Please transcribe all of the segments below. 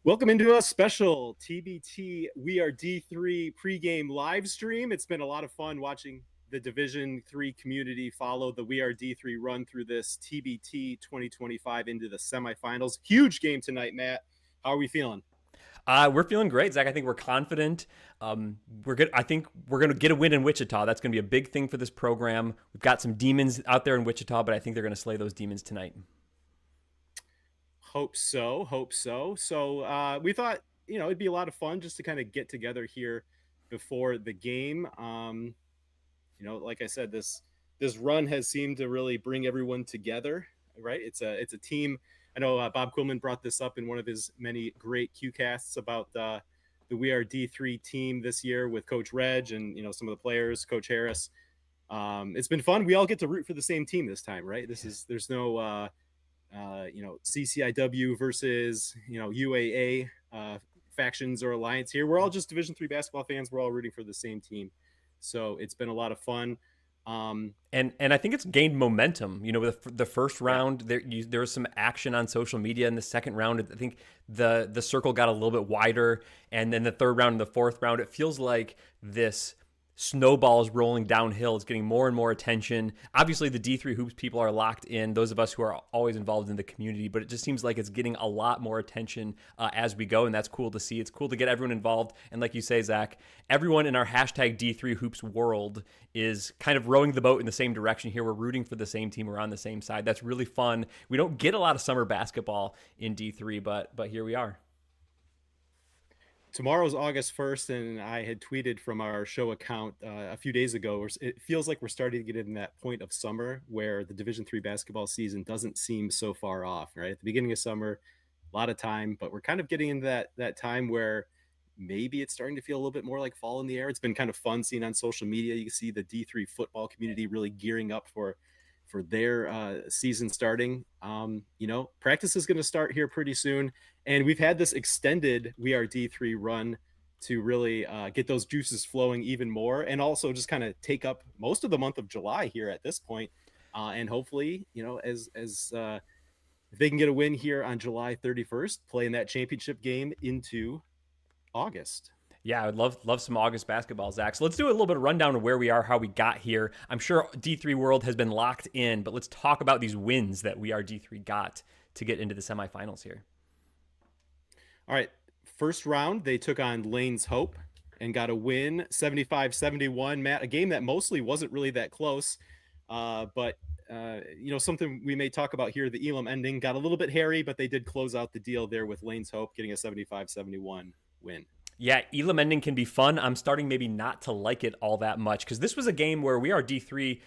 Welcome into a special TBT We Are D3 pregame live stream. It's been a lot of fun watching the Division 3 community follow the We Are D3 run through this TBT 2025 into the semifinals. Huge game tonight, Matt. How are we feeling? We're feeling great, Zach. I think we're confident. We're good. I think we're going to get a win in Wichita. That's going to be a big thing for this program. We've got some demons out there in Wichita, but I think they're going to slay those demons tonight. Hope so. So we thought, it'd be a lot of fun just to kind of get together here before the game. Like I said, this run has seemed to really bring everyone together, right? It's a team. I know Bob Quillman brought this up in one of his many great QCasts about the We Are D3 team this year with Coach Reg and some of the players, Coach Harris. It's been fun. We all get to root for the same team this time, right? There's no CCIW versus UAA factions or alliance here. We're all just Division 3 basketball fans. We're all rooting for the same team. So it's been a lot of fun. And I think it's gained momentum. The first round, there was some action on social media. In the second round, I think the circle got a little bit wider. And then the third round and the fourth round, it feels like this snowball is rolling downhill. It's getting more and more attention. Obviously, the D3 Hoops people are locked in, those of us who are always involved in the community, but it just seems like it's getting a lot more attention as we go, and that's cool to see. It's cool to get everyone involved. And like you say, Zach, everyone in our hashtag D3 Hoops world is kind of rowing the boat in the same direction here. We're rooting for the same team. We're on the same side. That's really fun. We don't get a lot of summer basketball in D3, but here we are. Tomorrow's August 1st, and I had tweeted from our show account a few days ago. It feels like we're starting to get in that point of summer where the Division 3 basketball season doesn't seem so far off, right? At the beginning of summer, a lot of time, but we're kind of getting into that time where maybe it's starting to feel a little bit more like fall in the air. It's been kind of fun seeing on social media. You can see the D3 football community really gearing up for their season starting. Practice is going to start here pretty soon. And we've had this extended We Are D3 run to really get those juices flowing even more, and also just kind of take up most of the month of July here at this point. And hopefully, as if they can get a win here on July 31st, playing that championship game into August. Yeah, I would love some August basketball, Zach. So let's do a little bit of rundown of where we are, how we got here. I'm sure D3 World has been locked in, but let's talk about these wins that We Are D3 got to get into the semifinals here. All right, first round, they took on Lane's Hope and got a win, 75-71. Matt, a game that mostly wasn't really that close, but something we may talk about here, the Elam ending got a little bit hairy, but they did close out the deal there with Lane's Hope getting a 75-71 win. Yeah, Elam ending can be fun. I'm starting maybe not to like it all that much because this was a game where We Are D3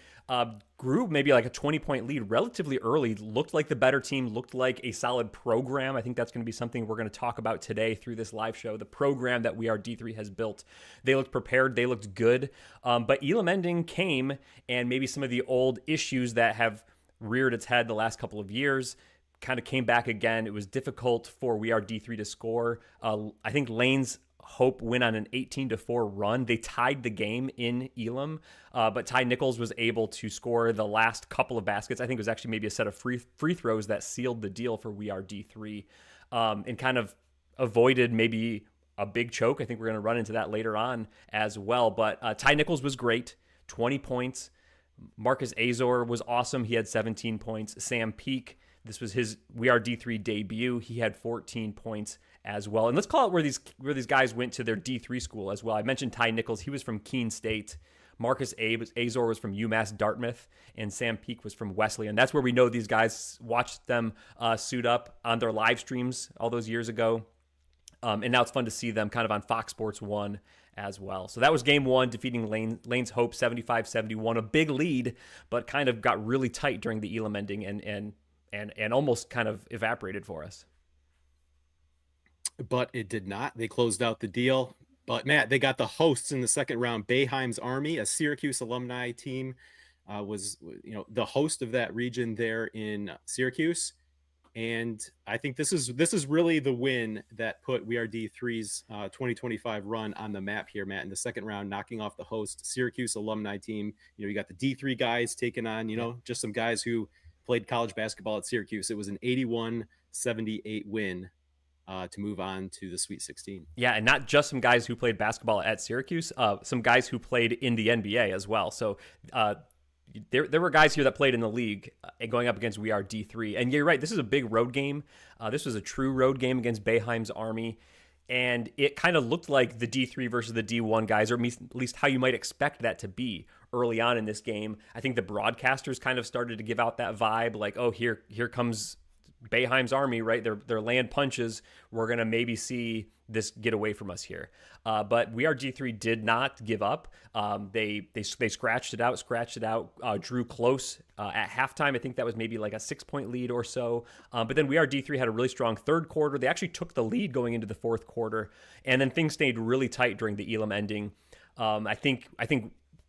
grew maybe like a 20-point lead relatively early, looked like the better team, looked like a solid program. I think that's going to be something we're going to talk about today through this live show, the program that We Are D3 has built. They looked prepared. They looked good. But Elam ending came, and maybe some of the old issues that have reared its head the last couple of years kind of came back again. It was difficult for We Are D3 to score. I think Lane's Hope went on an 18-4 run. They tied the game in Elam, but Ty Nichols was able to score the last couple of baskets. I think it was actually maybe a set of free throws that sealed the deal for We Are D3 and kind of avoided maybe a big choke. I think we're going to run into that later on as well. But Ty Nichols was great, 20 points. Marcus Azor was awesome. He had 17 points. Sam Peak, this was his We Are D3 debut. He had 14 points as well. And let's call it where these guys went to their D3 school as well. I mentioned Ty Nichols. He was from Keene State. Marcus Azor was from UMass Dartmouth, and Sam Peak was from Wesleyan. That's where we know these guys. Watched them suit up on their live streams all those years ago. And now it's fun to see them kind of on Fox Sports 1 as well. So that was game one, defeating Lane's Hope 75-71. A big lead, but kind of got really tight during the Elam ending and almost kind of evaporated for us. But it did not. They closed out the deal. But Matt, they got the hosts in the second round. Bayheim's Army, a Syracuse alumni team, was the host of that region there in Syracuse. And I think this is really the win that put We Are D3's 2025 run on the map here, Matt. In the second round, knocking off the host Syracuse alumni team. You got the D3 guys taking on just some guys who played college basketball at Syracuse. It was an 81-78 win to move on to the Sweet 16. Yeah, and not just some guys who played basketball at Syracuse, some guys who played in the NBA as well. So uh, there were guys here that played in the league going up against We Are D3. And you're right, this is a big road game. This was a true road game against Boeheim's Army. And it kind of looked like the D3 versus the D1 guys, or at least how you might expect that to be early on in this game. I think the broadcasters kind of started to give out that vibe, like, oh, here comes Boeheim's Army, right? They're land punches. We're gonna maybe see this get away from us here. But We Are D3 did not give up. They scratched it out, drew close at halftime. I think that was maybe like a 6-point lead or so. But then We Are D3 had a really strong third quarter. They actually took the lead going into the fourth quarter, and then things stayed really tight during the Elam ending. I think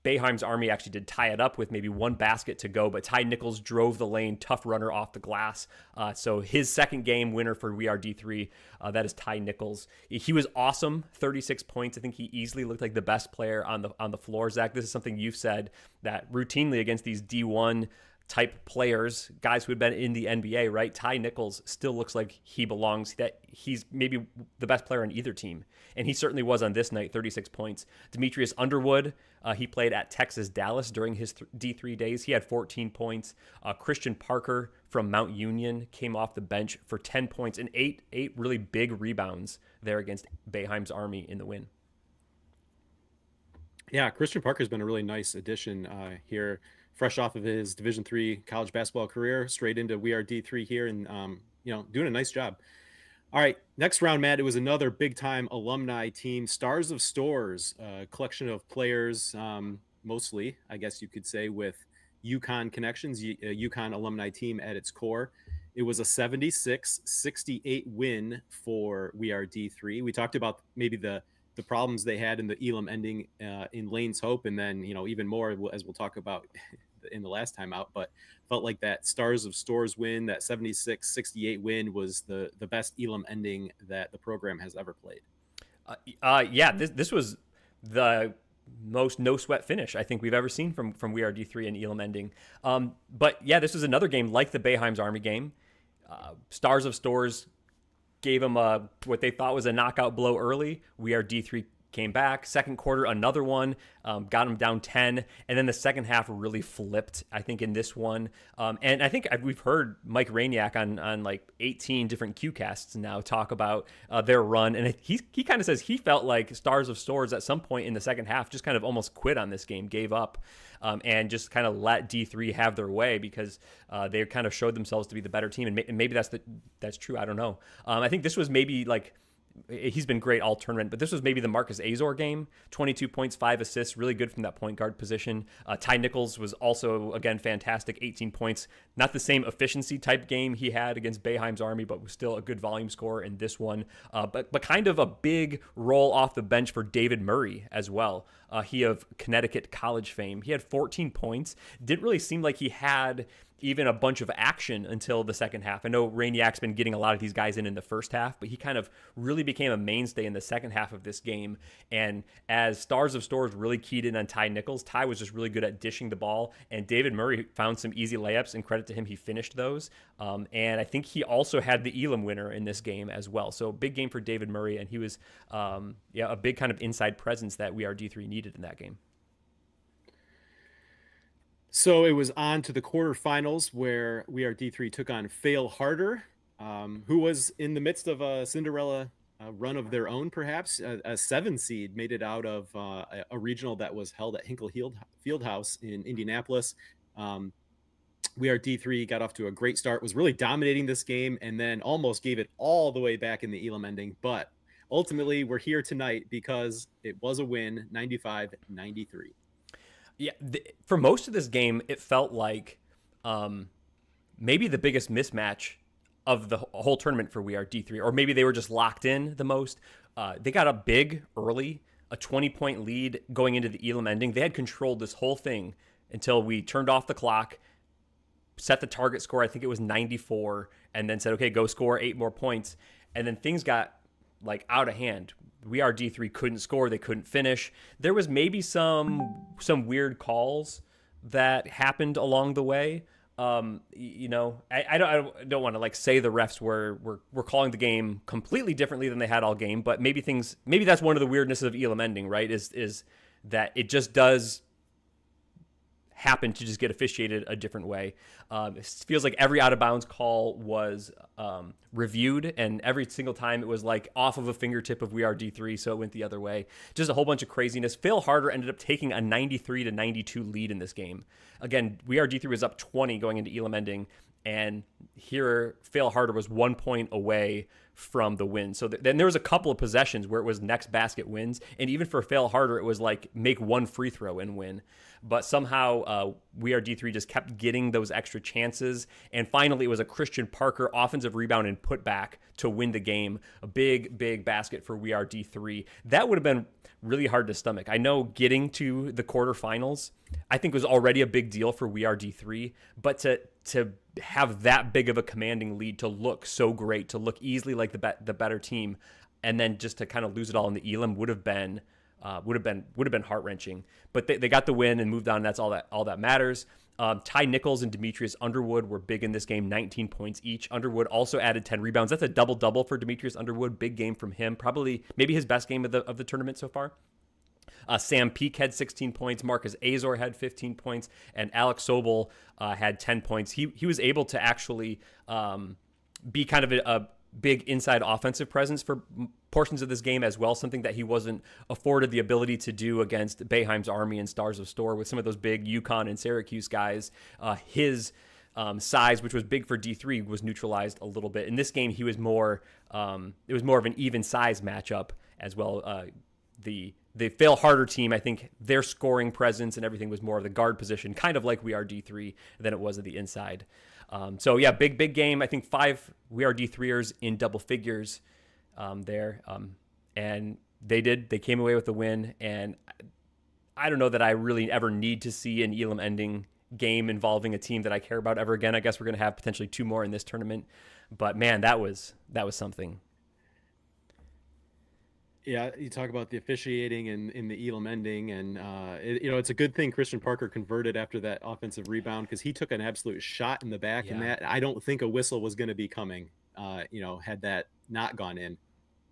Boeheim's Army actually did tie it up with maybe one basket to go, but Ty Nichols drove the lane, tough runner off the glass. So his second game winner for We Are D3, that is Ty Nichols. He was awesome, 36 points. I think he easily looked like the best player on the floor. Zach, this is something you've said, that routinely against these D1 type players, guys who had been in the NBA, right? Ty Nichols still looks like he belongs, that he's maybe the best player on either team. And he certainly was on this night, 36 points. Demetrius Underwood, he played at Texas Dallas during his D3 days. He had 14 points. Christian Parker from Mount Union came off the bench for 10 points and eight really big rebounds there against Boeheim's Army in the win. Yeah, Christian Parker's been a really nice addition here, fresh off of his Division III college basketball career, straight into We Are D3 here, and doing a nice job. All right, next round, Matt. It was another big-time alumni team, Stars of Stores, a collection of players, mostly, I guess you could say, with UConn connections, a UConn alumni team at its core. It was a 76-68 win for We Are D3. We talked about maybe the problems they had in the Elam ending in Lane's Hope, and then even more as we'll talk about in the last time out. But felt like that Stars of Stores win, that 76-68 win, was the best Elam ending that the program has ever played. Yeah, this was the most no sweat finish I think we've ever seen from We Are D3 and Elam ending. But yeah, this was another game like the Boeheim's Army game. Stars of Stores gave them what they thought was a knockout blow early. We Are D3 came back. Second quarter, another one, got them down 10. And then the second half really flipped, I think, in this one. And I think we've heard Mike Rainiac on like 18 different QCasts now talk about their run. And he kind of says he felt like Stars of Stores at some point in the second half just kind of almost quit on this game, gave up, and just kind of let D3 have their way because they kind of showed themselves to be the better team. And maybe that's true. I don't know. I think this was maybe like, he's been great all tournament, but this was maybe the Marcus Azor game. 22 points, 5 assists, really good from that point guard position. Ty Nichols was also, again, fantastic, 18 points. Not the same efficiency type game he had against Boeheim's Army, but was still a good volume scorer in this one. But kind of a big roll off the bench for David Murray as well. He of Connecticut College fame. He had 14 points. Didn't really seem like he had even a bunch of action until the second half. I know Rainiac's been getting a lot of these guys in the first half, but he kind of really became a mainstay in the second half of this game. And as Stars of Stores really keyed in on Ty Nichols, Ty was just really good at dishing the ball, and David Murray found some easy layups, and credit to him, he finished those. And I think he also had the Elam winner in this game as well. So big game for David Murray, and he was a big kind of inside presence that We Are D3 needed in that game. So it was on to the quarterfinals where We Are D3 took on Fail Harder, who was in the midst of a Cinderella run of their own, perhaps. A 7 seed made it out of a regional that was held at Hinkle Fieldhouse in Indianapolis. We Are D3 got off to a great start, was really dominating this game, and then almost gave it all the way back in the Elam ending. But ultimately, we're here tonight because it was a win, 95-93. Yeah, for most of this game, it felt like maybe the biggest mismatch of the whole tournament for We Are D3, or maybe they were just locked in the most. They got up big early, a 20-point lead going into the Elam ending. They had controlled this whole thing until we turned off the clock, set the target score, I think it was 94, and then said, okay, go score 8 more points. And then things got like out of hand. We Are D3 couldn't score. They couldn't finish. There was maybe some weird calls that happened along the way. I don't want to like say the refs were calling the game completely differently than they had all game, but maybe that's one of the weirdnesses of Elam ending, right? Is that it just does happen to just get officiated a different way. It feels like every out of bounds call was reviewed, and every single time it was like off of a fingertip of We Are D3, so it went the other way. Just a whole bunch of craziness. Phil Harder ended up taking a 93-92 lead in this game. Again, We Are D3 was up 20 going into Elam ending, and here Phil Harder was 1 point away from the win. So then there was a couple of possessions where it was next basket wins, and even for Phil Harder, it was like make one free throw and win. But somehow We Are D3 just kept getting those extra chances, and finally it was a Christian Parker offensive rebound and putback to win the game. A big basket for We Are D3. That would have been really hard to stomach. I know getting to the quarterfinals, I think was already a big deal for We Are D3, but to have that big of a commanding lead, to look so great, to look easily like the better team, and then just to kind of lose it all in the Elam would have been heart wrenching. But they got the win and moved on. That's all that matters. Ty Nichols and Demetrius Underwood were big in this game, 19 points each. Underwood also added 10 rebounds. That's a double-double for Demetrius Underwood. Big game from him. Probably maybe his best game of the tournament so far. Sam Peake had 16 points. Marcus Azor had 15 points. And Alex Sobel had 10 points. He was able to actually be kind of a big inside offensive presence for portions of this game as well, something that he wasn't afforded the ability to do against Boeheim's Army and Stars of Store with some of those big UConn and Syracuse guys. His size, which was big for D3, was neutralized a little bit. In this game, he was more it was more of an even size matchup as well. The Phil Harder team, I think their scoring presence and everything was more of the guard position, kind of like We Are D3 than it was at the inside. So yeah, big game. I think 5 We Are D3ers in double figures there. And they came away with the win. And I don't know that I really ever need to see an Elam ending game involving a team that I care about ever again. I guess we're going to have potentially 2 more in this tournament. But man, that was something. Yeah, you talk about the officiating and in the Elam ending, and it's a good thing Christian Parker converted after that offensive rebound, because he took an absolute shot in the back, and Yeah. that I don't think a whistle was going to be coming. Had that not gone in,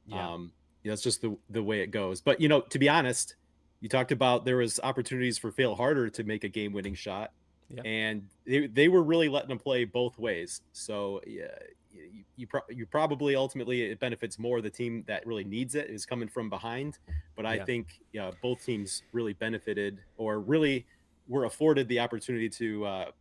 Yeah. it's just the way it goes. But to be honest, you talked about there was opportunities for Phil Harder to make a game-winning shot, Yeah. and they were really letting him play both ways. So yeah, you probably ultimately it benefits more the team that really needs it is coming from behind. But I Yeah. think both teams really benefited, or really were afforded the opportunity to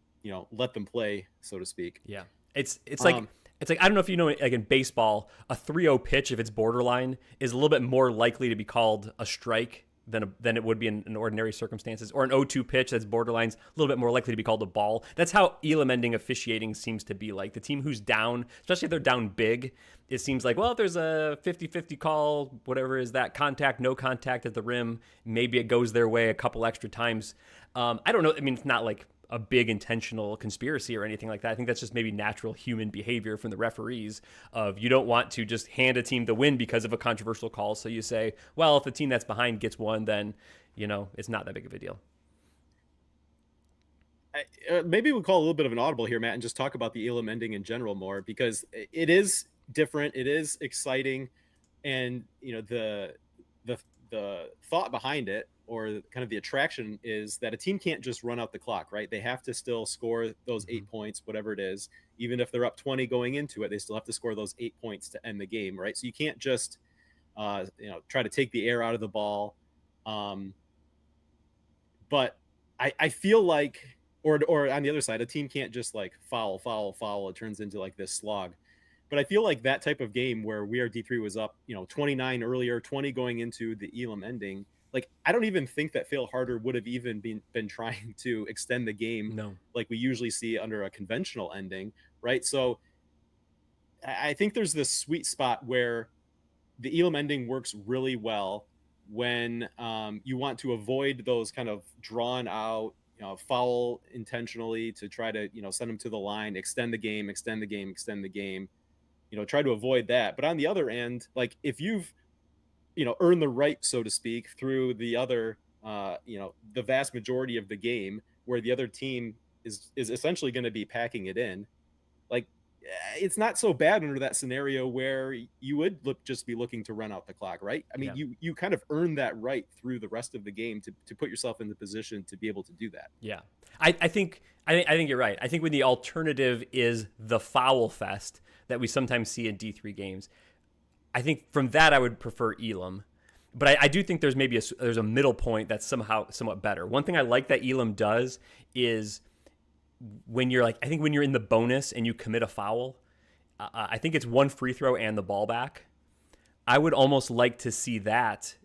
let them play, so to speak. Yeah. It's like Um, it's like I don't know if you know, like in baseball, a 3-0 pitch, if it's borderline, is a little bit more likely to be called a strike than it would be in ordinary circumstances. Or an 0-2 pitch that's borderline's a little bit more likely to be called a ball. That's how Elam ending officiating seems to be. Like the team who's down, especially if they're down big, it seems like, well, if there's a 50-50 call, whatever is that, contact, no contact at the rim, maybe it goes their way a couple extra times. I don't know. I mean, it's not like a big intentional conspiracy or anything like that. I think that's just maybe natural human behavior from the referees of you don't want to just hand a team the win because of a controversial call. So you say, well, if the team that's behind gets one, then, it's not that big of a deal. Maybe we'll call a little bit of an audible here, Matt, and just talk about the Elam ending in general more, because it is different, it is exciting, and the thought behind it, or kind of the attraction, is that a team can't just run out the clock, right? They have to still score those 8 points, whatever it is. Even if they're up 20 going into it, they still have to score those 8 points to end the game, right? So you can't just try to take the air out of the ball. But I feel like, or on the other side, a team can't just like foul. It turns into like this slog. But I feel like that type of game where We Are D3 was up, 29 earlier, 20 going into the Elam ending, like I don't even think that Phil Harder would have even been trying to extend the game No. like we usually see under a conventional ending, right? So I think there's this sweet spot where the Elam ending works really well when you want to avoid those kind of drawn out, foul intentionally to try to, send them to the line, extend the game, try to avoid that. But on the other end, like if you've, earned the right, so to speak, through the other, the vast majority of the game, where the other team is essentially going to be packing it in. Like, it's not so bad under that scenario where you would just be looking to run out the clock, right? I mean, Yeah. you kind of earn that right through the rest of the game to put yourself in the position to be able to do that. Yeah, I think you're right. I think when the alternative is the foul fest that we sometimes see in D3 games, I think from that I would prefer Elam. But I do think there's maybe there's a middle point that's somehow somewhat better. One thing I like that Elam does is when you're like, I think when you're in the bonus and you commit a foul, I think it's one free throw and the ball back. I would almost like to see that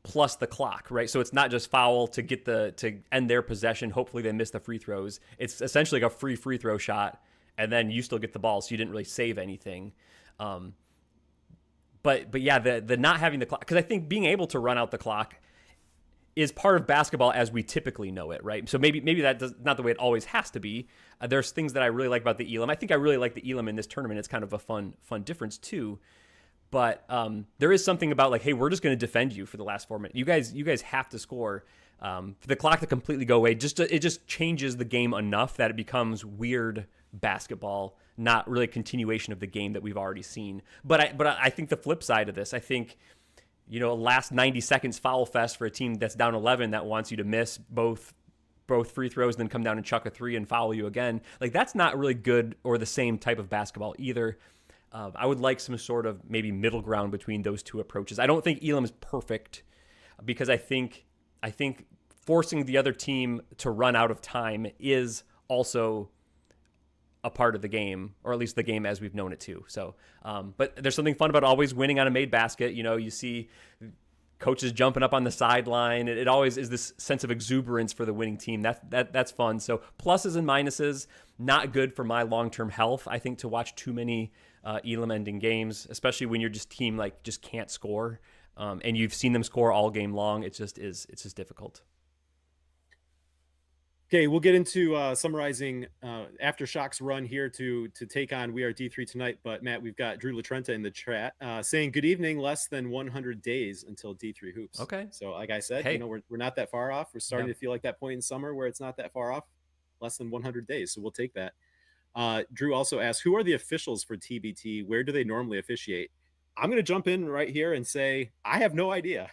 plus the clock, right? So it's not just foul to end their possession. Hopefully they miss the free throws. It's essentially like a free throw shot, and then you still get the ball, so you didn't really save anything. But yeah, the not having the clock, because I think being able to run out the clock is part of basketball as we typically know it, right? So maybe that does not the way it always has to be. There's things that I really like about the Elam. I think I really like the Elam in this tournament. It's kind of a fun difference too. But there is something about like, hey, we're just going to defend you for the last 4 minutes. You guys have to score. For the clock to completely go away, it just changes the game enough that it becomes weird basketball, not really a continuation of the game that we've already seen. But I think the flip side of this, I think, last 90 seconds foul fest for a team that's down 11 that wants you to miss both free throws, then come down and chuck a three and foul you again. Like, that's not really good or the same type of basketball either. I would like some sort of maybe middle ground between those two approaches. I don't think Elam is perfect because I think forcing the other team to run out of time is also a part of the game, or at least the game as we've known it to. So, but there's something fun about always winning on a made basket. You see coaches jumping up on the sideline. It always is this sense of exuberance for the winning team. That's fun. So pluses and minuses, not good for my long-term health. I think to watch too many Elam ending games, especially when your team just can't score, and you've seen them score all game long. It's just difficult. Okay, we'll get into summarizing Aftershocks run here to take on We Are D3 tonight. But Matt, we've got Drew Latrenta in the chat saying good evening. Less than 100 days until D3 hoops. Okay. So, like I said, Hey, we're not that far off. We're starting yeah. to feel like that point in summer where it's not that far off. Less than 100 days. So we'll take that. Drew also asked, who are the officials for TBT? Where do they normally officiate? I'm going to jump in right here and say I have no idea.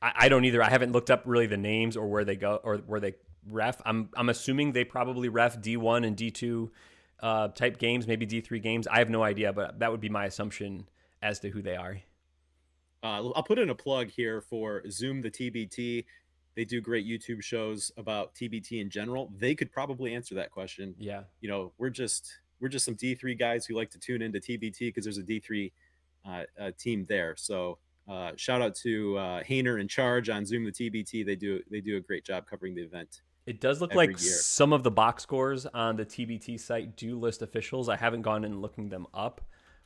I don't either. I haven't looked up really the names or where they go or where they ref. I'm assuming they probably ref D1 and D2 type games, maybe D3 games. I have no idea, but that would be my assumption as to who they are. I'll put in a plug here for Zoom the TBT. They do great YouTube shows about TBT in general. They could probably answer that question. Yeah. We're just some D3 guys who like to tune into TBT because there's a D3 team there. So shout out to Hayner in charge on Zoom the TBT. They do a great job covering the event. It does look like some of the box scores on the TBT site do list officials. I haven't gone in looking them up,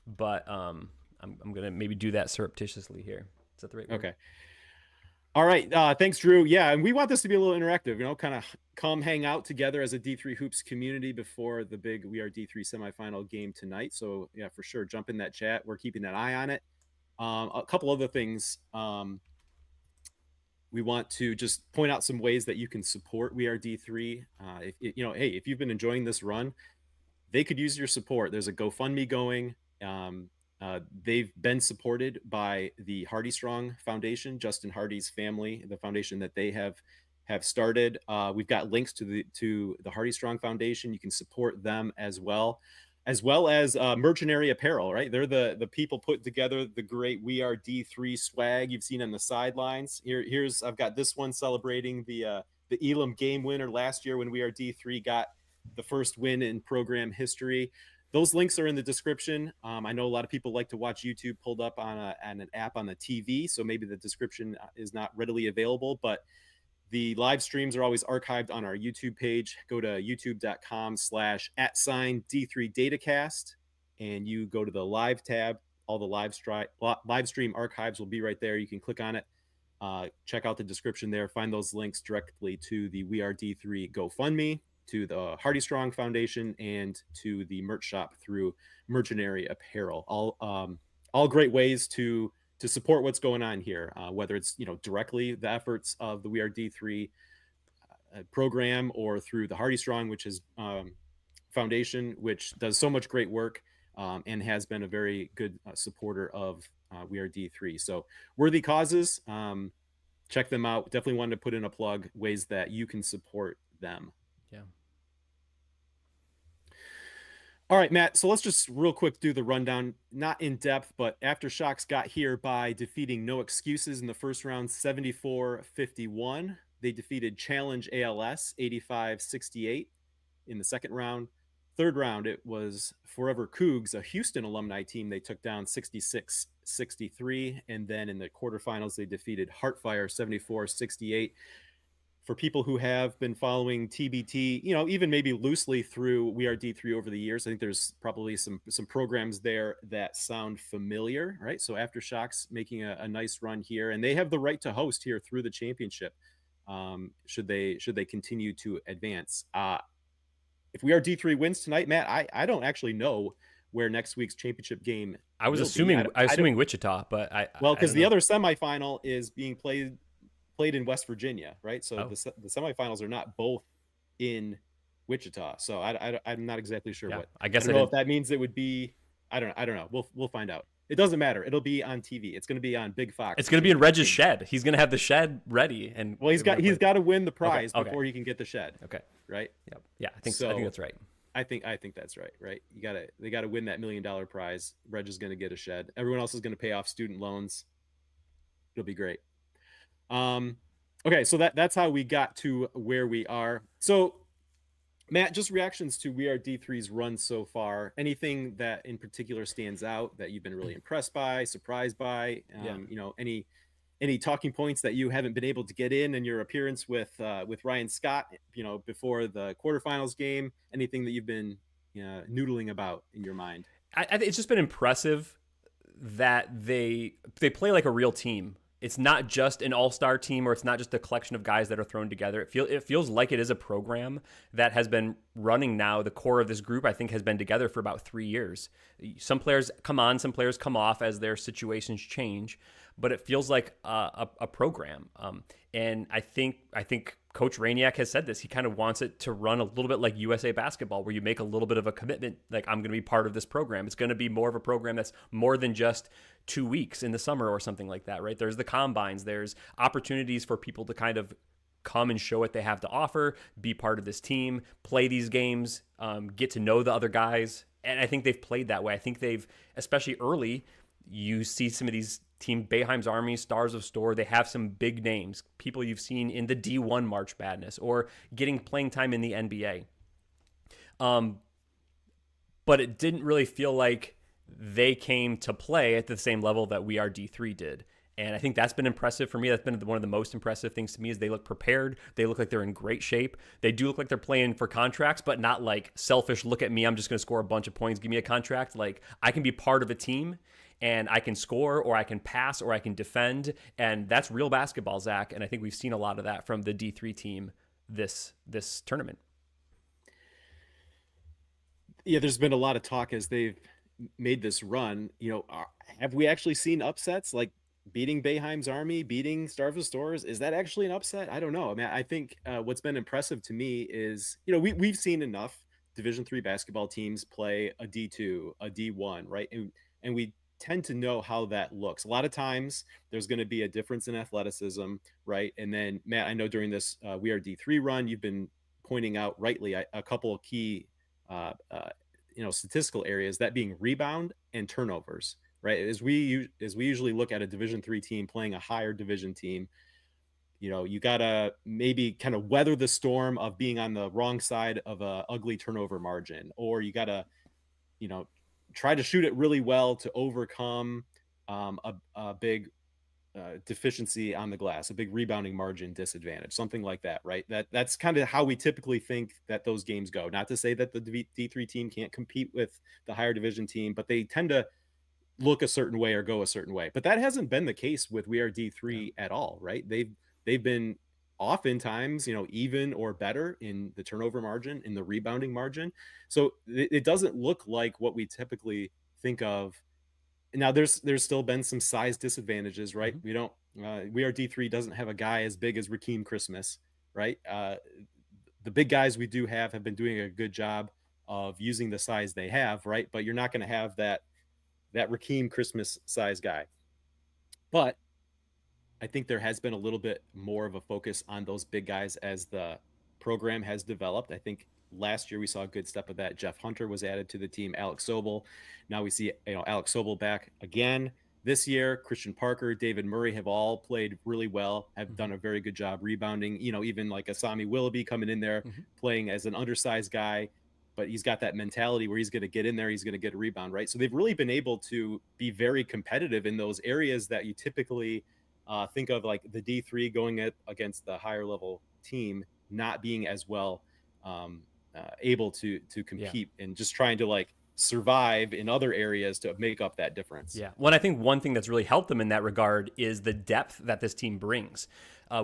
but I'm going to maybe do that surreptitiously here. Is that the right word? Okay. All right. Thanks, Drew. Yeah, and we want this to be a little interactive, kind of come hang out together as a D3 Hoops community before the big We Are D3 semifinal game tonight. So, yeah, for sure, jump in that chat. We're keeping an eye on it. A couple other things. We want to just point out some ways that you can support We Are D3. If you've been enjoying this run, they could use your support. There's a GoFundMe going. They've been supported by the Hardy Strong Foundation, Justin Hardy's family, the foundation that they have started. We've got links to the Hardy Strong Foundation. You can support them as well as Mercenary Apparel, right? They're the people putting together the great We Are D3 swag you've seen on the sidelines. I've got this one celebrating the Elam game winner last year when We Are D3 got the first win in program history. Those links are in the description. I know a lot of people like to watch YouTube pulled up on an app on the TV, so maybe the description is not readily available, but the live streams are always archived on our YouTube page. Go to youtube.com/@D3Datacast, and you go to the live tab. All the live stream archives will be right there. You can click on it. Check out the description there. Find those links directly to the We Are D3 GoFundMe, to the Hardy Strong Foundation, and to the merch shop through Mercenary Apparel. All great ways to support what's going on here, whether it's directly the efforts of the We Are D3 program or through the Hardy Strong, which is foundation, which does so much great work and has been a very good supporter of We Are D3. So worthy causes. Check them out. Definitely wanted to put in a plug, ways that you can support them. Yeah. All right, Matt. So let's just real quick do the rundown. Not in depth, but Aftershocks got here by defeating No Excuses in the first round, 74-51. They defeated Challenge ALS 85-68 in the second round. Third round, it was Forever Cougs, a Houston alumni team. They took down 66-63. And then in the quarterfinals, they defeated Heartfire 74-68. For people who have been following TBT, even maybe loosely through We Are D3 over the years, I think there's probably some programs there that sound familiar, right? So Aftershocks making a nice run here, and they have the right to host here through the championship. Should they continue to advance? If We Are D3 wins tonight, Matt, I don't actually know where next week's championship game I was will be. assuming Wichita, but I because don't the know. other semifinal is being played in West Virginia, right? So Oh, the semifinals are not both in Wichita. So I'm not exactly sure yeah. what. I I guess don't I know if didn't. that means it would be. I don't know. We'll find out. It doesn't matter. It'll be on TV. It's going to be on Big Fox, It's which going to be is in the Reg's thing. shed. He's going to have the shed ready, and Well, we're gonna he's play. got to win the Okay. prize Okay. before he can get the shed, Okay. right? Yep. Yeah. I think So that's right. I think that's right, right? They gotta win that $1 million prize. Reg is going to get a shed. Everyone else is going to pay off student loans. It'll be great. Okay, so that's how we got to where we are. So Matt, just reactions to We Are D3's run so far. Anything that in particular stands out that you've been really impressed by, surprised by? Yeah. Any talking points that you haven't been able to get in your appearance with Ryan Scott, before the quarterfinals game? Anything that you've been noodling about in your mind? It's just been impressive that they play like a real team. It's not just an all-star team, or it's not just a collection of guys that are thrown together. It feels like it is a program that has been running now. The core of this group, I think, has been together for about 3 years. Some players come on, some players come off as their situations change, but it feels like a program. And I think Coach Rainiak has said this. He kind of wants it to run a little bit like USA basketball, where you make a little bit of a commitment, like, I'm going to be part of this program. It's going to be more of a program that's more than just 2 weeks in the summer or something like that, right? There's the combines, there's opportunities for people to kind of come and show what they have to offer, be part of this team, play these games, get to know the other guys. And I think they've played that way. I think they've, especially early, you see some of these team, Boeheim's Army, Stars of Store, they have some big names, people you've seen in the D1 March Madness or getting playing time in the NBA. But it didn't really feel like they came to play at the same level that We Are D3 did. And I think that's been impressive for me. That's been one of the most impressive things to me, is they look prepared. They look like they're in great shape. They do look like they're playing for contracts, but not like selfish, look at me, I'm just going to score a bunch of points, give me a contract. Like, I can be part of a team, and I can score, or I can pass, or I can defend. And that's real basketball, Zach. And I think we've seen a lot of that from the D3 team this tournament. Yeah, there's been a lot of talk as they've made this run. Have we actually seen upsets, like beating Boeheim's Army, beating Starved Stores? Is that actually an upset? I don't know. I mean, I think what's been impressive to me is, we've seen enough Division III basketball teams play a D2, a D1, right? And we tend to know how that looks. A lot of times there's going to be a difference in athleticism, right? And then, Matt, I know during this We Are D3 run, you've been pointing out rightly a couple of key statistical areas, that being rebound and turnovers, right? As we usually look at a Division III team playing a higher division team, you gotta maybe kind of weather the storm of being on the wrong side of a ugly turnover margin, or you gotta try to shoot it really well to overcome a big deficiency on the glass, a big rebounding margin disadvantage, something like that, right? That's kind of how we typically think that those games go. Not to say that the D3 team can't compete with the higher division team, but they tend to look a certain way or go a certain way. But that hasn't been the case with We Are D3 at all, right? They've been oftentimes, even or better in the turnover margin, in the rebounding margin. So it doesn't look like what we typically think of. Now there's still been some size disadvantages, right? Mm-hmm. We don't We Are D3 doesn't have a guy as big as Rakeem Christmas, right? The big guys we do have been doing a good job of using the size they have, right? But you're not going to have that Raheem Christmas size guy. But I think there has been a little bit more of a focus on those big guys as the program has developed. I think last year we saw a good step of that. Jeff Hunter was added to the team, Alex Sobel. Now we see, Alex Sobel back again this year. Christian Parker, David Murray have all played really well, have done a very good job rebounding. Even like Asami Willoughby coming in there playing as an undersized guy, but he's got that mentality where he's going to get in there, he's going to get a rebound, right? So they've really been able to be very competitive in those areas that you typically think of, like the D3 going against the higher level team, not being as well able to compete and just trying to like survive in other areas to make up that difference. Yeah. Well, I think one thing that's really helped them in that regard is the depth that this team brings.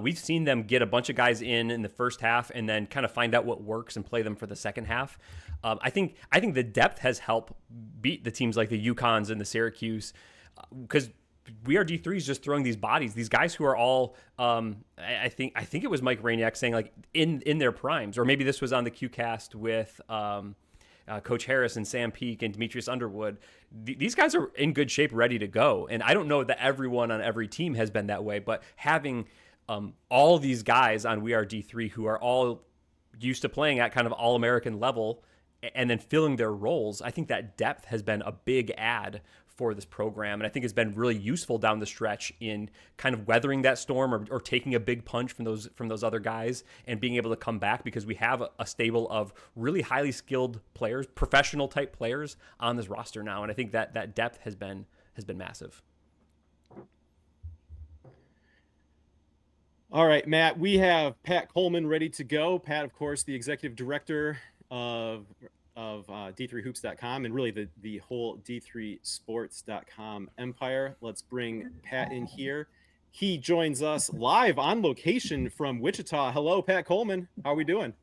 We've seen them get a bunch of guys in the first half and then kind of find out what works and play them for the second half. I think the depth has helped beat the teams like the UConns and the Syracuse, because we are D3 is just throwing these bodies, these guys who are all, I think it was Mike Rainiac saying like in their primes, or maybe this was on the QCast with Coach Harris and Sam Peake and Demetrius Underwood. These guys are in good shape, ready to go. And I don't know that everyone on every team has been that way, but having all these guys on We Are D3 who are all used to playing at kind of all-American level and then filling their roles, I think that depth has been a big add for this program. And I think it's been really useful down the stretch in kind of weathering that storm or taking a big punch from those other guys and being able to come back, because we have a stable of really highly skilled players, professional type players on this roster now. And I think that depth has been massive. All right, Matt, we have Pat Coleman ready to go. Pat, of course, the executive director of D3hoops.com and really the whole D3sports.com empire. Let's bring Pat in here. He joins us live on location from Wichita. Hello, Pat Coleman. How are we doing?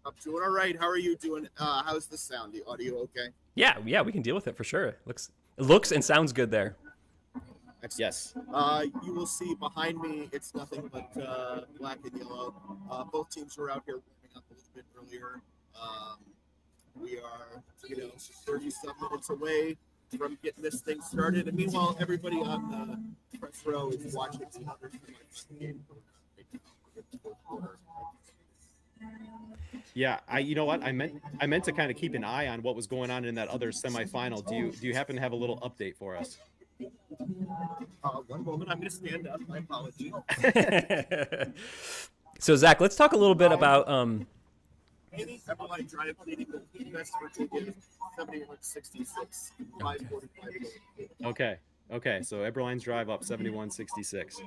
I'm doing all right. How are you doing? How's the sound? The audio okay? Yeah, we can deal with it for sure. It looks and sounds good there. Yes. You will see behind me, it's nothing but black and yellow. Both teams were out here warming up a little bit earlier. We are, 30-some minutes away from getting this thing started. And meanwhile, everybody on the press row is watching the other game. Yeah, you know what? I meant to kind of keep an eye on what was going on in that other semifinal. Do you happen to have a little update for us? One moment, I'm going to stand up. My apologies. So, Zach, let's talk a little bit about Eberline Drive leading the West Virginia 71-66, 5:45. Okay. So Eberline's Drive up 71-66.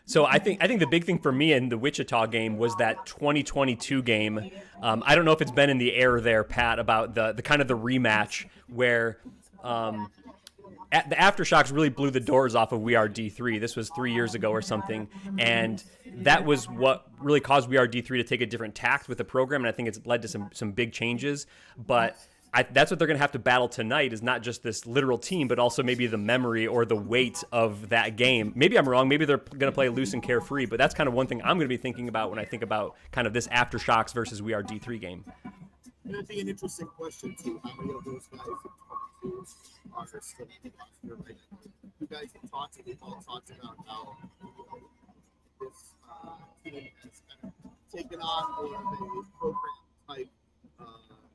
So I think the big thing for me in the Wichita game was that 2022 game. I don't know if it's been in the air there, Pat, about the kind of the rematch where the Aftershocks really blew the doors off of We Are D3. This was 3 years ago or something, and that was what really caused We Are D3 to take a different tact with the program, and I think it's led to some big changes. But that's what they're going to have to battle tonight, is not just this literal team, but also maybe the memory or the weight of that game. Maybe I'm wrong. Maybe they're going to play loose and carefree, but that's kind of one thing I'm going to be thinking about when I think about kind of this Aftershocks versus We Are D3 game. It'd be an interesting question, too. How many of those guys are still in the roster right now? You guys have talked, and we've all talked about how this team has kind of taken on more of a program-type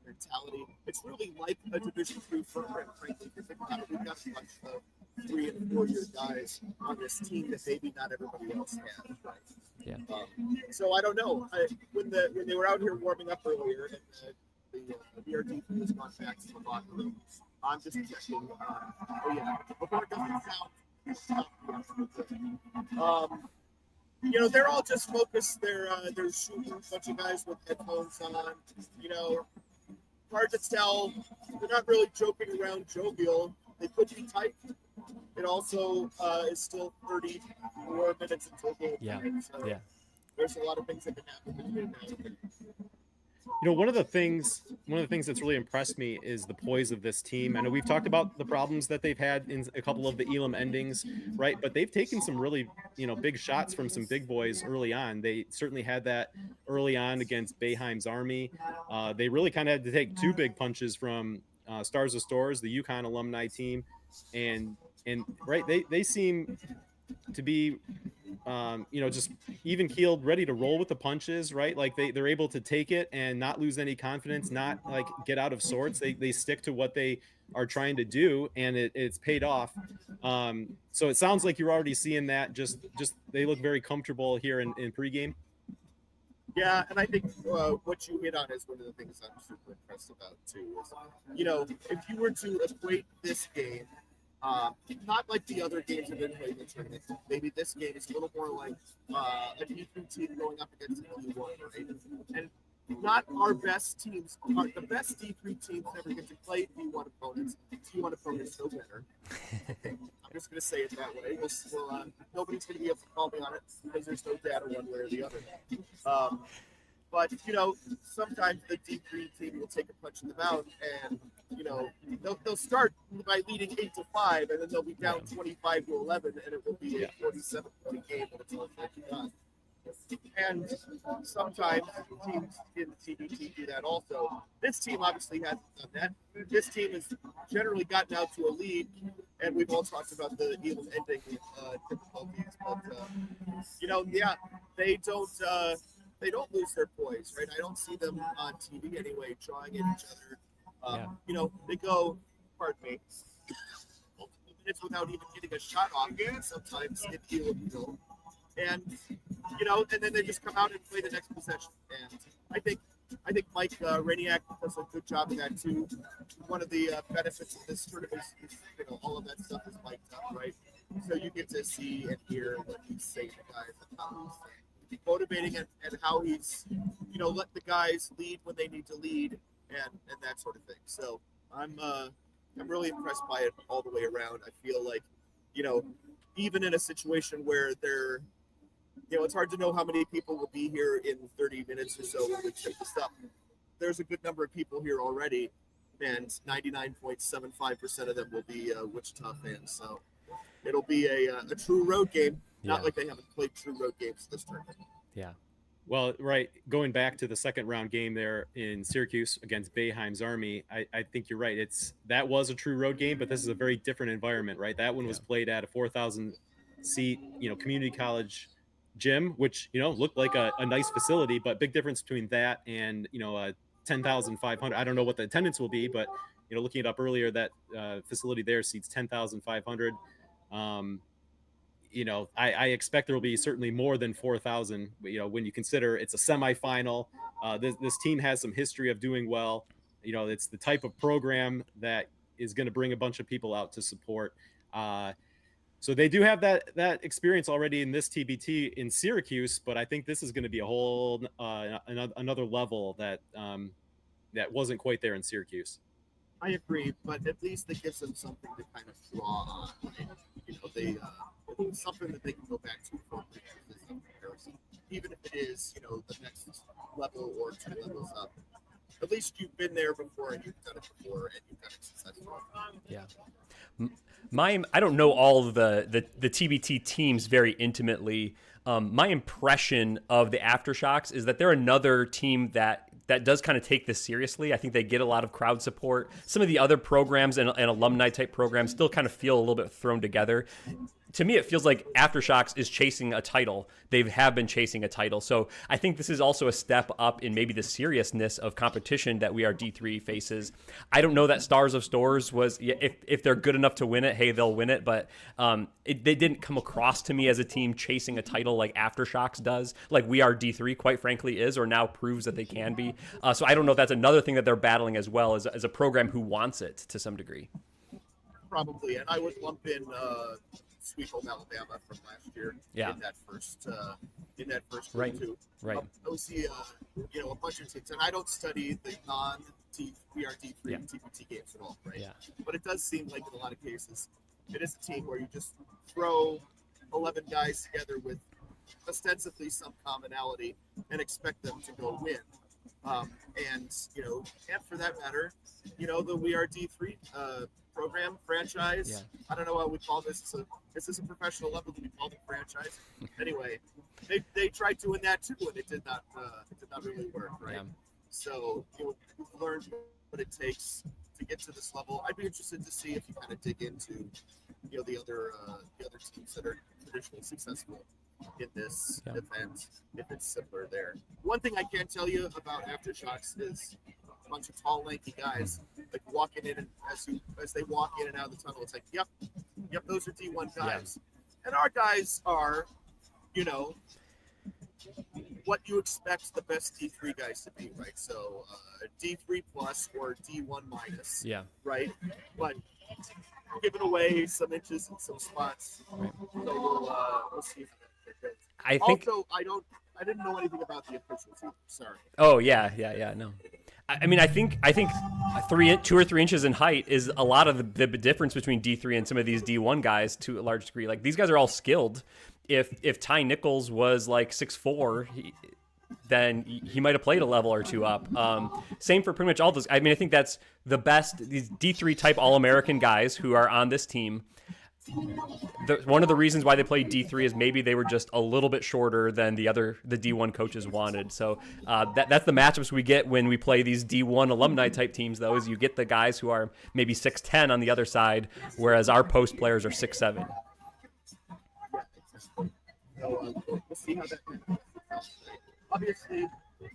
mentality. It's really like a Division III program, frankly. If you think about it, we've got a bunch of 3- and 4-year guys on this team that maybe not everybody else has, right? Yeah. So I don't know. When they were out here warming up earlier, and the BRD has gone back to the locker room, I'm just checking. Before it doesn't sound. They're all just focused. They're shooting a bunch of guys with headphones on. Hard to tell. They're not really joking around, jovial. They could be tight. It also is still 34 minutes until goal. Yeah. So there's a lot of things that can happen between now and then. One of the things that's really impressed me is the poise of this team. I know we've talked about the problems that they've had in a couple of the Elam endings, right? But they've taken some really, big shots from some big boys early on. They certainly had that early on against Bayheim's Army. They really kind of had to take two big punches from Stars of Stores, the Yukon alumni team, and right, they seem to be just even keeled, ready to roll with the punches, right? Like they're able to take it and not lose any confidence, not like get out of sorts. They stick to what they are trying to do, and it's paid off. So it sounds like you're already seeing that. Just they look very comfortable here in pregame. Yeah, and I think what you hit on is one of the things I'm super impressed about too. Is, if you were to equate this game, not like the other games that have been played in the tournament, maybe this game is a little more like a D3 team going up against a D1, right? And not our best teams. The best D3 teams never get to play D1 opponents. D1 opponents know better. I'm just going to say it that way. Nobody's going to be able to call me on it because there's no data one way or the other. But, sometimes the D3 team will take a punch in the mouth and, they'll start by leading 8-5 and then they'll be down 25-11 and it will be a 47-point game when it's all said and done. And sometimes teams in the TBT do that also. This team obviously hasn't done that. This team has generally gotten out to a lead, and we've all talked about the Elam ending difficulties. But they don't lose their poise, right? I don't see them on TV anyway, drawing at each other. They go, pardon me, multiple minutes without even getting a shot off. Sometimes if you and and then they just come out and play the next possession. And I think Mike Rainiak does a good job of that too. One of the benefits of this tournament is all of that stuff is mic'd up, right? So you get to see and hear what he's saying to guys and how he's motivating and how he's let the guys lead when they need to lead and that sort of thing. So I'm really impressed by it all the way around. I feel like even in a situation where they're it's hard to know how many people will be here in 30 minutes or so when we check this up. There's a good number of people here already, and 99.75% of them will be Wichita fans. So it'll be a true road game, not like they haven't played true road games this tournament. Yeah. Well, right. Going back to the second round game there in Syracuse against Bayheim's Army, I think you're right. That was a true road game, but this is a very different environment, right? That one was played at a 4,000 seat, community college gym, which looked like a nice facility, but big difference between that and 10,500. I don't know what the attendance will be, but looking it up earlier, that facility there seats 10,500. I expect there will be certainly more than 4,000. When you consider it's a semifinal, this team has some history of doing well. It's the type of program that is going to bring a bunch of people out to support. So they do have that experience already in this TBT in Syracuse, but I think this is going to be a whole another level that wasn't quite there in Syracuse. I agree, but at least it gives them something to kind of draw on. Right? Something that they can go back to for comparison, even if it is the next level or 2 levels up. At least you've been there before and you've done it before and you've done it successfully. Yeah. I don't know all of the TBT teams very intimately. My impression of the Aftershocks is that they're another team that does kind of take this seriously. I think they get a lot of crowd support. Some of the other programs and alumni type programs still kind of feel a little bit thrown together. To me, it feels like Aftershocks is chasing a title. They have been chasing a title. So I think this is also a step up in maybe the seriousness of competition that we are D3 faces. I don't know that Stars of Stores was, if they're good enough to win it, hey, they'll win it. But they didn't come across to me as a team chasing a title like Aftershocks does, like We Are D3, quite frankly, is, or now proves that they can be. So I don't know if that's another thing that they're battling as well, as a program who wants it to some degree. Probably, and I would lump in Sweet Home Alabama from last year in that first right. too. Right. I would see a bunch of teams, and I don't study the non-VRD3 TBT games at all, right? Yeah. But it does seem like in a lot of cases, it is a team where you just throw 11 guys together with ostensibly some commonality and expect them to go win. And and for that matter, the We Are D3 program franchise. Yeah. I don't know what we call this. This is a professional level. Do we call it franchise? Anyway, they tried doing that too, and it did not really work, right? Yeah. So we've learned what it takes to get to this level. I'd be interested to see if you kind of dig into the other teams that are traditionally successful in this event, if it's similar there. One thing I can tell you about Aftershocks is a bunch of tall, lanky guys like walking in, and as they walk in and out of the tunnel, it's like, yep, those are D1 guys, and our guys are, what you expect the best D3 guys to be, right? So D3 plus or D1 minus, right? But giving away some inches and some spots, Right. So we'll see. I think. Also, I didn't know anything about the officials either. Sorry. Oh yeah, no. I mean, I think 2 or 3 inches in height is a lot of the difference between D3 and some of these D1 guys to a large degree. Like, these guys are all skilled. If Ty Nichols was like 6'4", then he might have played a level or two up. Same for pretty much all those. I mean, I think that's the best. These D3 type All-American guys who are on this team. One of the reasons why they played D3 is maybe they were just a little bit shorter than the D1 coaches wanted. So that's the matchups we get when we play these D1 alumni type teams, though, is you get the guys who are maybe 6'10" on the other side, whereas our post players are 6'7". So we'll see how that goes. Obviously, if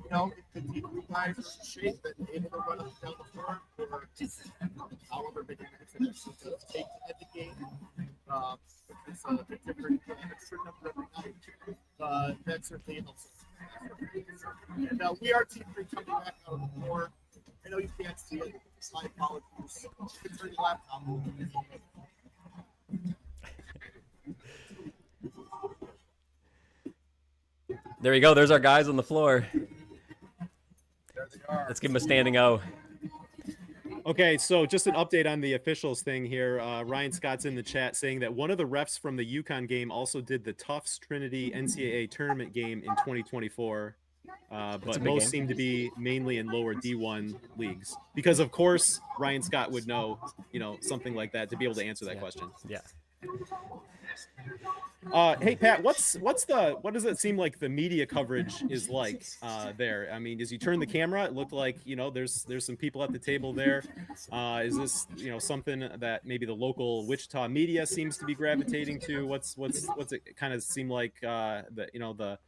the D3 guys are in shape and able to run up and down the floor for however many minutes it actually does take to end the game, it's a different extra number every night. That certainly helps us. And We Are T3 coming back out of the floor. I know you can't see it. My apologies. You can turn your laptop on. There you go. There's our guys on the floor. There they are. Let's give them a standing O. Okay, so just an update on the officials thing here. Ryan Scott's in the chat saying that one of the refs from the UConn game also did the Tufts Trinity NCAA tournament game in 2024, but most seem to be mainly in lower D1 leagues. Because of course Ryan Scott would know, something like that to be able to answer that question. Yeah. Hey Pat, what does it seem like the media coverage is like there? I mean, as you turn the camera, it looked like there's some people at the table there. Is this something that maybe the local Wichita media seems to be gravitating to? What's it kind of seem like the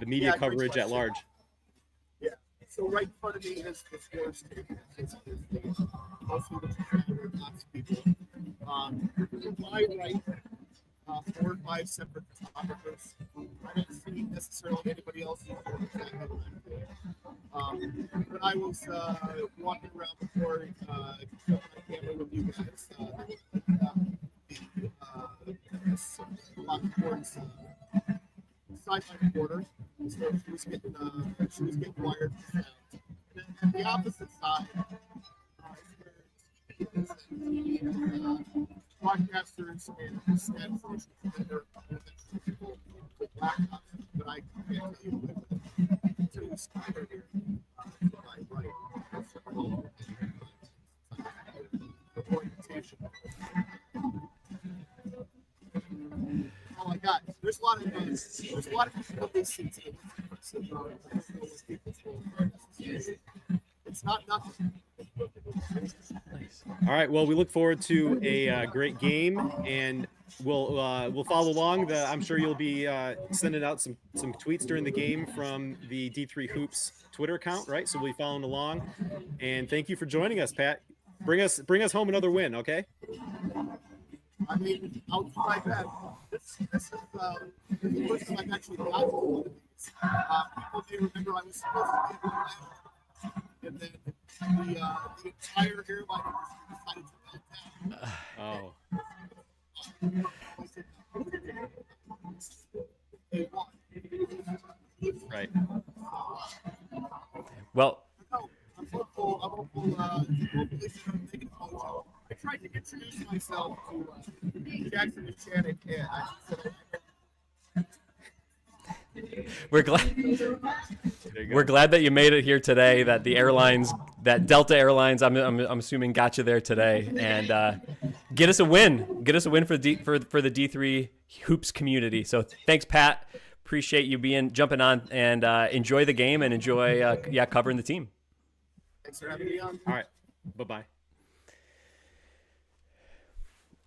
media coverage at large? Yeah. So right in front of me is the sports table. Mostly the lots of people. To my right. 4 or 5 separate photographers. I don't see necessarily anybody else. But I was walking around before my camera with you guys. Sideline reporter. So she was getting wired. And then at the opposite side, podcasters and statisticians that are people with laptops, but I can't tell you to the spider here to my right. The orientation. Oh my God! There's a lot of people in these seats. It's not nothing. All right. Well, we look forward to a great game, and we'll follow along. I'm sure you'll be sending out some tweets during the game from the D3 Hoops Twitter account, right? So we'll be following along. And thank you for joining us, Pat. Bring us home another win, okay? I mean, I'll do my best. This is the first time I've actually got to one of these. People may remember I was supposed to be last, and then the entire airline decided to melt down. They won. Right. Well, I'm hopeful. Hopefully, make it mojo. I tried to introduce myself to Jackson and Shannon, and I said, we're glad. There you We're go. glad that you made it here today. That the airlines, that Delta Airlines, I'm assuming got you there today, and get us a win. Get us a win for the for the D3 hoops community. So thanks, Pat. Appreciate you jumping on, and enjoy the game and enjoy covering the team. Thanks for having me on. All right. Bye-bye.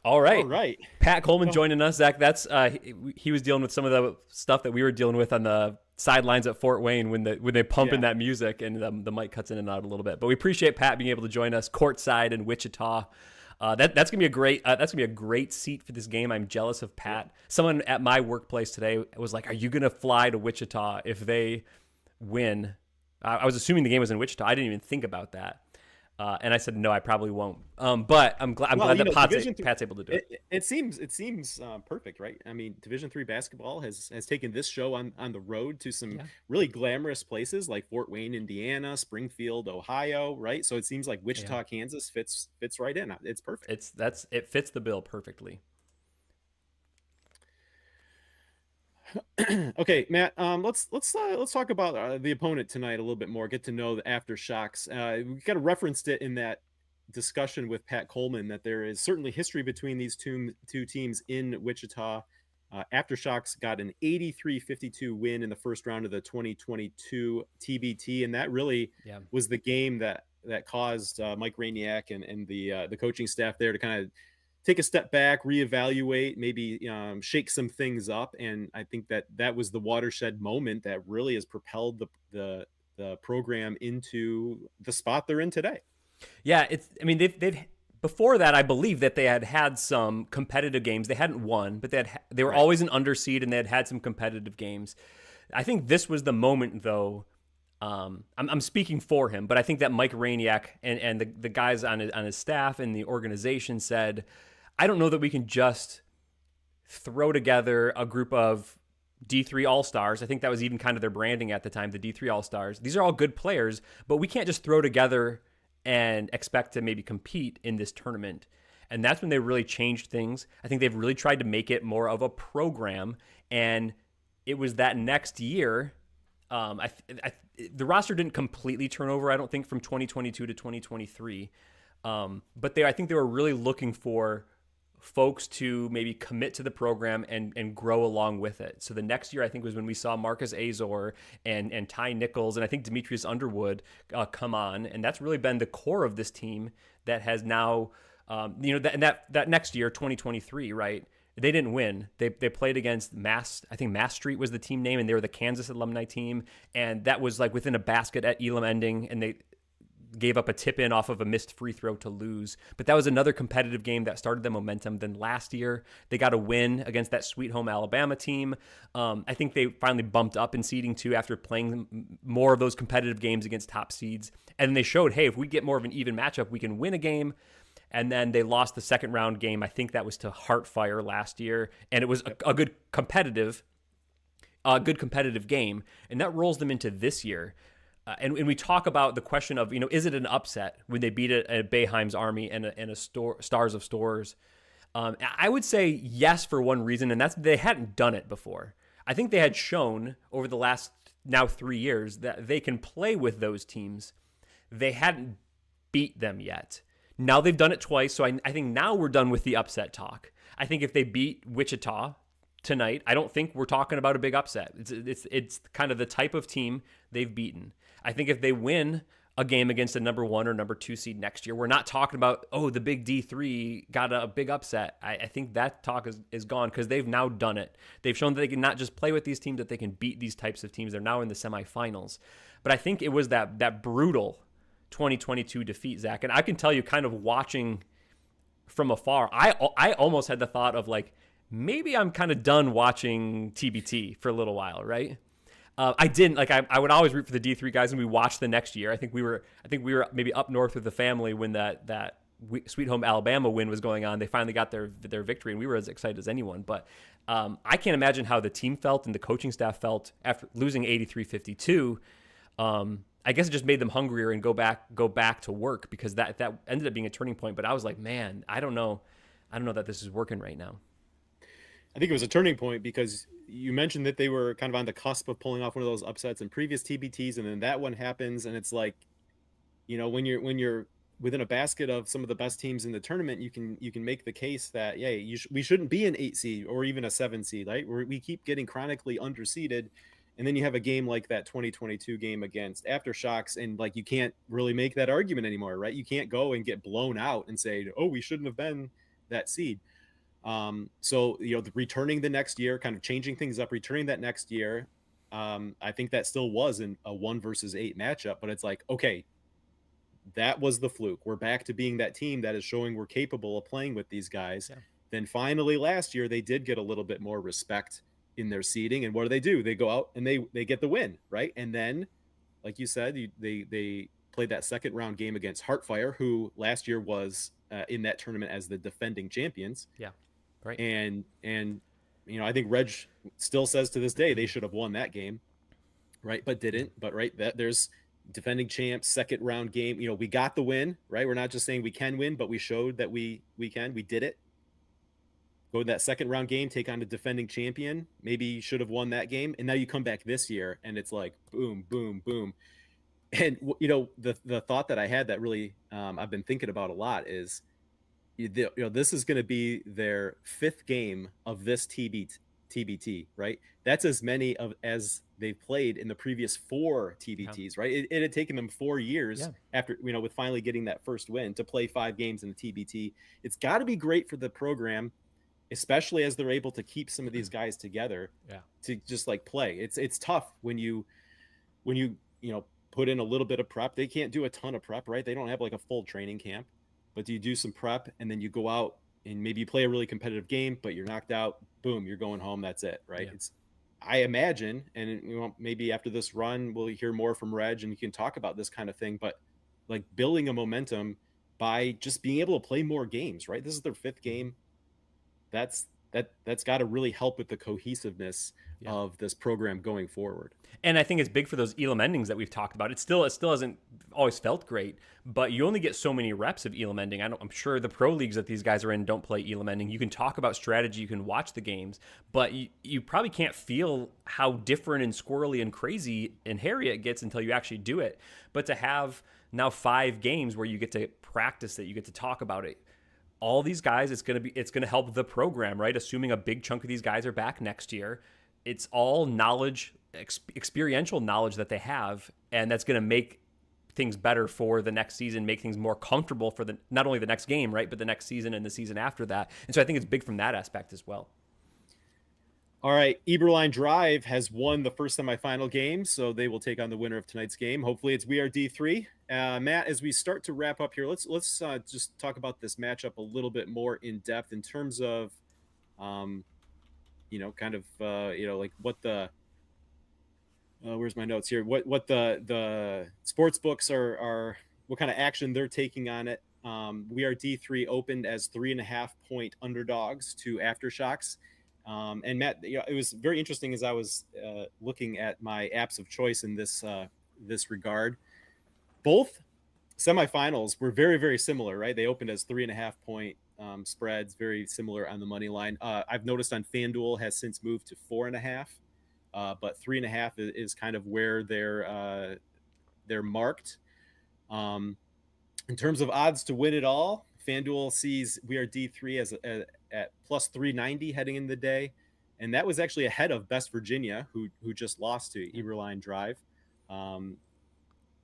All right. All right. Pat Coleman joining us. Zach, that's he was dealing with some of the stuff that we were dealing with on the sidelines at Fort Wayne when they pump in that music and the mic cuts in and out a little bit. But we appreciate Pat being able to join us courtside in Wichita. That's gonna be a great seat for this game. I'm jealous of Pat. Someone at my workplace today was like, "Are you gonna fly to Wichita if they win?" I was assuming the game was in Wichita. I didn't even think about that. And I said, no, I probably won't. But I'm glad that Pat's able to do it. It seems perfect, right? I mean, Division III basketball has taken this show on the road to some really glamorous places like Fort Wayne, Indiana, Springfield, Ohio, right? So it seems like Wichita, Kansas fits right in. It's perfect. It fits the bill perfectly. Okay, Matt. Let's talk about the opponent tonight a little bit more. Get to know the Aftershocks. We kind of referenced it in that discussion with Pat Coleman that there is certainly history between these two teams in Wichita. Aftershocks got an 83-52 win in the first round of the 2022 TBT, and that really was the game that caused Mike Rainiak and the coaching staff there to kind of take a step back, reevaluate, maybe shake some things up. And I think that was the watershed moment that really has propelled the program into the spot they're in today. Yeah, they've before that, I believe that they had some competitive games. They hadn't won, but they were always an underseed, and they had some competitive games. I think this was the moment, though. I'm speaking for him, but I think that Mike Rainiak and the guys on his staff and the organization said, I don't know that we can just throw together a group of D3 All-Stars. I think that was even kind of their branding at the time, the D3 All-Stars. These are all good players, but we can't just throw together and expect to maybe compete in this tournament. And that's when they really changed things. I think they've really tried to make it more of a program. And it was that next year, the roster didn't completely turn over, I don't think, from 2022 to 2023. But I think they were really looking for folks to maybe commit to the program and grow along with it. So the next year, I think, was when we saw Marcus Azor and Ty Nichols and I think Demetrius Underwood come on. And that's really been the core of this team that has now, that next year, 2023, right? They didn't win. They played against Mass. I think Mass Street was the team name, and they were the Kansas alumni team. And that was like within a basket at Elam Ending, and they gave up a tip-in off of a missed free throw to lose. But that was another competitive game that started the momentum. Then last year, they got a win against that Sweet Home Alabama team. I think they finally bumped up in seeding too after playing more of those competitive games against top seeds. And they showed, hey, if we get more of an even matchup, we can win a game. And then they lost the second round game. I think that was to Heartfire last year. And it was a good competitive game. And that rolls them into this year. And we talk about the question of, is it an upset when they beat a Boeheim's Army and a Stars of Stores? I would say yes for one reason, and that's they hadn't done it before. I think they had shown over the last now 3 years that they can play with those teams. They hadn't beat them yet. Now they've done it twice, so I think now we're done with the upset talk. I think if they beat Wichita tonight, I don't think we're talking about a big upset. It's kind of the type of team they've beaten. I think if they win a game against a number 1 or number 2 seed next year, we're not talking about, the big D3 got a big upset. I think that talk is gone because they've now done it. They've shown that they can not just play with these teams, that they can beat these types of teams. They're now in the semifinals. But I think it was that brutal 2022 defeat, Zach. And I can tell you, kind of watching from afar, I almost had the thought of like, maybe I'm kind of done watching TBT for a little while, right? I didn't I would always root for the D3 guys, and we watched the next year. I think we were maybe up north with the family when that Sweet Home Alabama win was going on. They finally got their victory, and we were as excited as anyone. But I can't imagine how the team felt and the coaching staff felt after losing 83-52. I guess it just made them hungrier and go back to work, because that ended up being a turning point. But I was like, man, I don't know that this is working right now. I think it was a turning point because you mentioned that they were kind of on the cusp of pulling off one of those upsets in previous TBTs, and then that one happens, and it's like, when you're within a basket of some of the best teams in the tournament, you can make the case that, yeah, we shouldn't be an 8 seed or even a 7 seed, right? We keep getting chronically underseeded, and then you have a game like that 2022 game against Aftershocks, and like you can't really make that argument anymore, right? You can't go and get blown out and say, oh, we shouldn't have been that seed. So returning the next year, kind of changing things up, returning that next year. I think that still was in a 1 versus 8 matchup, but it's like, okay, that was the fluke. We're back to being that team that is showing we're capable of playing with these guys. Yeah. Then finally last year they did get a little bit more respect in their seeding, and what do? They go out and they get the win, right? And then, like you said, they played that second round game against Heartfire, who last year was in that tournament as the defending champions. Yeah, right. And I think Reg still says to this day they should have won that game, right? But didn't. But right, that there's defending champs, second round game. We got the win, right? We're not just saying we can win, but we showed that we can. We did it. Go to that second round game, take on the defending champion. Maybe you should have won that game, and now you come back this year, and it's like boom, boom, boom. And the thought that I had that really I've been thinking about a lot is, this is going to be their 5th game of this TBT, right? That's as many as they've played in the previous 4 TBTs, right? It had taken them 4 years after, with finally getting that first win to play 5 games in the TBT. It's got to be great for the program, especially as they're able to keep some of these guys together to just like play. It's tough when you put in a little bit of prep. They can't do a ton of prep, right? They don't have like a full training camp. But do you do some prep and then you go out and maybe you play a really competitive game, but you're knocked out, boom, you're going home. That's it, right? Yeah. I imagine, and maybe after this run, we'll hear more from Reg and you can talk about this kind of thing, but like building a momentum by just being able to play more games, right? This is their 5th game. That's got to really help with the cohesiveness of this program going forward. And I think it's big for those Elam endings that we've talked about. It still hasn't always felt great, but you only get so many reps of Elam ending. I'm sure the pro leagues that these guys are in don't play Elam ending. You can talk about strategy, you can watch the games, but you probably can't feel how different and squirrely and crazy and hairy it gets until you actually do it. But to have now 5 games where you get to practice it, you get to talk about it. All these guys, it's going to help the program, right? Assuming a big chunk of these guys are back next year. It's all knowledge, experiential knowledge that they have, and that's going to make things better for the next season, make things more comfortable for not only the next game, right, but the next season and the season after that. And so I think it's big from that aspect as well. All right, Eberline Drive has won the first semifinal game, so they will take on the winner of tonight's game. Hopefully it's We Are D3. Matt, as we start to wrap up here, let's just talk about this matchup a little bit more in depth in terms of, like what the where's my notes here? What the sports books are what kind of action they're taking on it. We Are D3 opened as 3.5-point underdogs to Aftershocks. And Matt, it was very interesting as I was looking at my apps of choice in this regard. Both semifinals were very, very similar, right? They opened as 3.5-point spreads, very similar on the money line. I've noticed on FanDuel has since moved to 4.5, but 3.5 is kind of where they're marked. In terms of odds to win it all, FanDuel sees We Are D3 at plus 390 heading into the day, and that was actually ahead of Best Virginia, who just lost to Eberline Drive.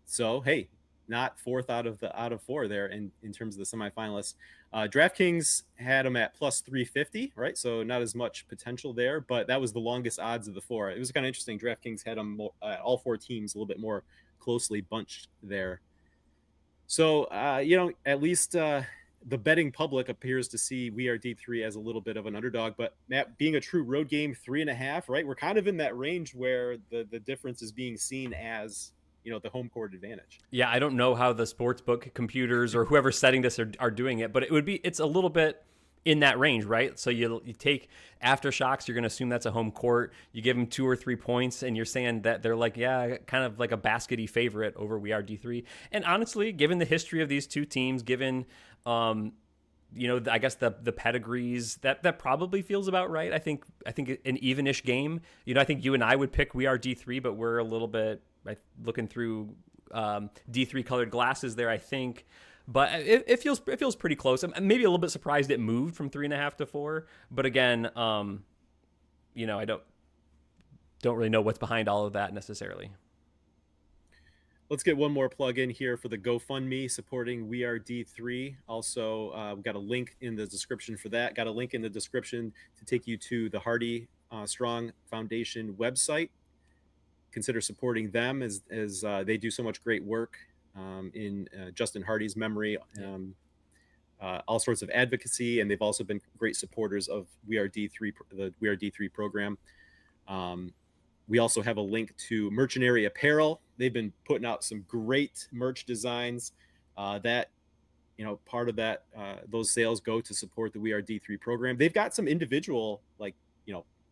So hey, not 4th out of 4 there in terms of the semifinalists. DraftKings had them at plus 350, right? So not as much potential there, but that was the longest odds of the 4. It was kind of interesting. DraftKings had them all 4 teams a little bit more closely bunched there. So at least the betting public appears to see We Are D3 as a little bit of an underdog, but Matt, being a true road game, 3.5, right? We're kind of in that range where the difference is being seen as, the home court advantage. Yeah, I don't know how the sportsbook computers or whoever's setting this are doing it, but it's a little bit in that range, right? So you take Aftershocks, you're going to assume that's a home court. You give them 2 or 3 points, and you're saying that they're like, kind of like a baskety favorite over We Are D3. And honestly, given the history of these two teams, given I guess the pedigrees that probably feels about right. I think an evenish game. I think you and I would pick We Are D3, but we're a little bit looking through D3 colored glasses there, I think. But it feels pretty close. I'm maybe a little bit surprised it moved from 3.5 to 4. But again, I don't really know what's behind all of that necessarily. Let's get one more plug in here for the GoFundMe supporting We Are D3. Also, we've got a link in the description for that. Got a link in the description to take you to the Hardy Strong Foundation website. Consider supporting them as they do so much great work in Justin Hardy's memory, all sorts of advocacy, and they've also been great supporters of We Are D3, the We Are D3 program. We also have a link to Mercenary Apparel. They've been putting out some great merch designs that, part of that, those sales go to support the We Are D3 program. They've got some individual,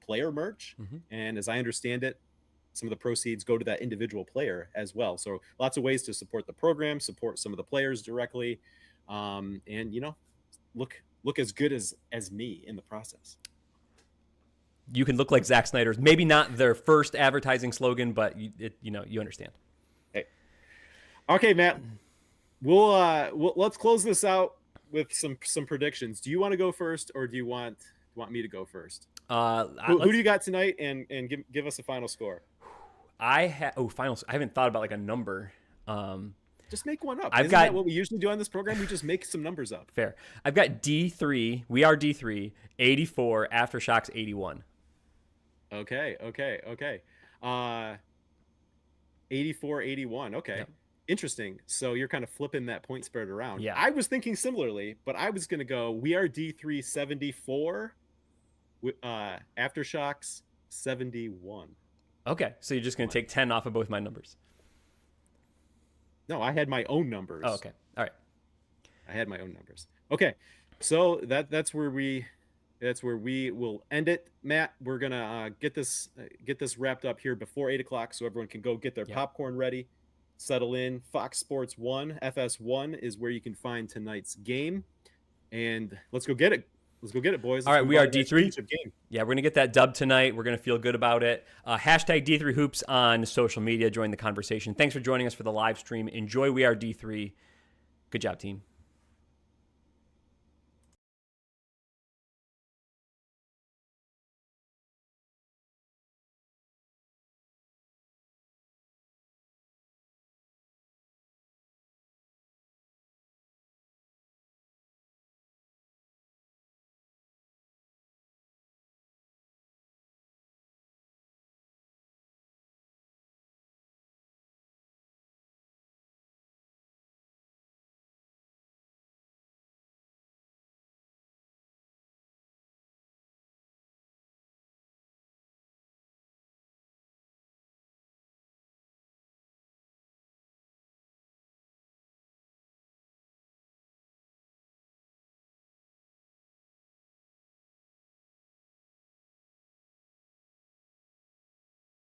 player merch. Mm-hmm. And as I understand it, some of the proceeds go to that individual player as well. So lots of ways to support the program, support some of the players directly, and, look as good as me in the process. You can look like Zack Snyder's. Maybe not their first advertising slogan, but you understand. Hey, okay, Matt. We'll let's close this out with some predictions. Do you want to go first, or do you want me to go first? Who do you got tonight? And give us a final score. Finals. I haven't thought about like a number. Just make one up. Isn't that what we usually do on this program? We just make some numbers up. Fair. I've got D3. We Are D3. 84. Aftershocks 81. Okay. 84-81. Okay. Yep. Interesting. So you're kind of flipping that point spread around. Yeah. I was thinking similarly, but I was going to go We Are D3 74, Aftershocks 71. Okay. So you're just going to take 10 off of both my numbers. No, I had my own numbers. Oh, okay. All right. I had my own numbers. Okay. So that's where we will end it. Matt, we're gonna get this wrapped up here before 8:00, so everyone can go get their popcorn ready, settle in. Fox Sports 1, FS1 is where you can find tonight's game, and let's go get it. Let's go get it, boys. All right, We Are D3. Yeah, we're gonna get that dub tonight. We're gonna feel good about it. Hashtag D3 Hoops on social media. Join the conversation. Thanks for joining us for the live stream. Enjoy We Are D3. Good job, team.